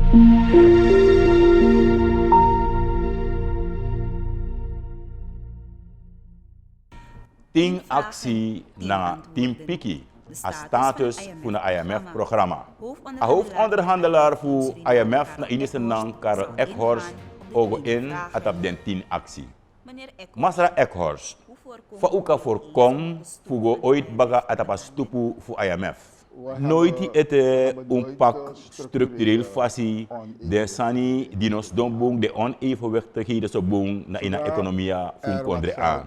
Ting actie na Team Piki als status voor het IMF-programma. De hoofdonderhandelaar voor IMF na inisenang Karel Ekhorst ogo in at op den 10 actie. Masra Ekhorst, fauka voorkom fugo ooit baga at op stupu voor IMF. Nooit ete pak structureel fasie de sani dinos dombung de onevenwichtigheden zo boom na in de economie van kondre aan.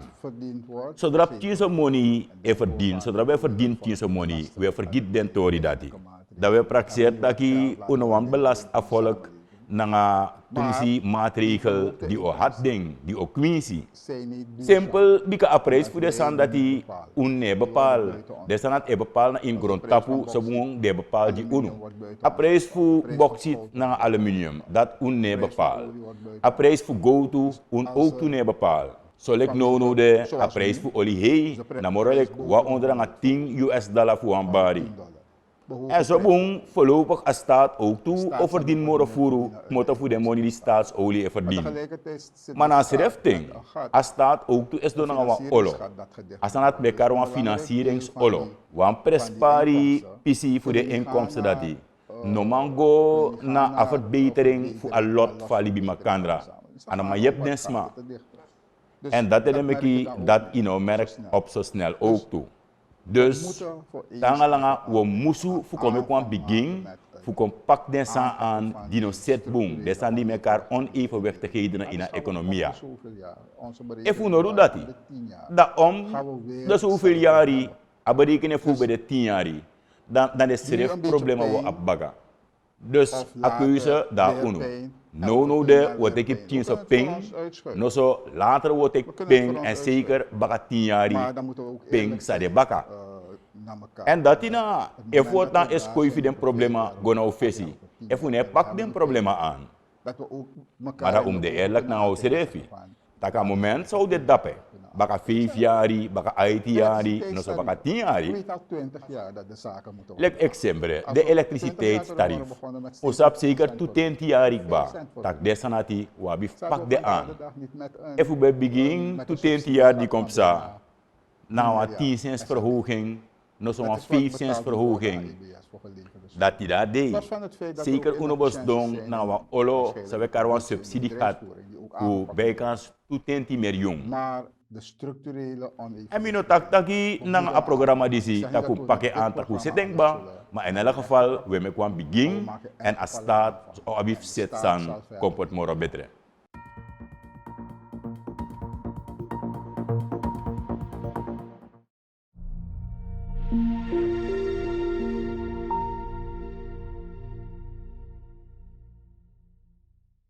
Zodra we money verdient, zodra we verdient money, we vergiet den tori dati. Dat we praktijk dat ki unawam belast afvolk na tumsi maatregel die o had ding, die o kwinsi. Simpel bika apres voor de san dat die unne bepaal. De san dat bepaal na in grond tapu sobong de bepaal die unu. Apres voor bauxiet na aluminium dat unne bepaal. Apres voor goud un ook ne bepaal. So lek no de apres voor olie hey na moralek wa onder na $10 voor een bari. En zo boem voorlopig als staat ook toe of verdien more voeren, moeten voor de money die staatsolie verdienen. Maar na schrijfting, als staat ook toe is door een wat olo. Als dan het bekar een financieringsolo, want prespari pisi voor de inkomsten dat die. No mango na een verbetering voor een lot van Libi Makandra. En dan maar je hebt den sma. En dat is een dat in een merk op zo snel ook toe. Dus, tangalanga we musu fukom kwam begin, fukom pak den san aan die no set boom, de san die mekaar onevenwichtigheden in de economie. En fu no dat dus hoeveel jaren, aberekenen fu bij de 10 jaar, dan is er problemen wo abbaga. Dus, a keuze daar uno. No de wat ik 10 zo ping, no zo later wat ik ping en zeker baga 10 jaar ping sa de baka. En dat ina, effort dan is kooi den problema gona ofesi. Efu ne pak den problema aan. Maar om de eerlijk na o serefi. Taka moment zou dit dappen. Baka 5 jaar, baka 8 jaar, no zo baka 10 jaar. Lek exemple, de elektriciteitstarief. Osap zeker tot 10 jaar ba. Tak desanati wabi pak de aan. Efu bij begin tot 10 jaar die komt sa. Na 10 cents verhoging. No zo'n 5 cents verhoging. Dat die dat deed. Zeker unobos dong na wa olo, sa we karwan subsidie gaat. Hoe bijkans tot 10 miljoen. Maar de structurele en mino taki na een programma die zie dat we pakken aan taku setengba. Maar in elk geval we me kwam begin en als staat of abif set san komport moro betre.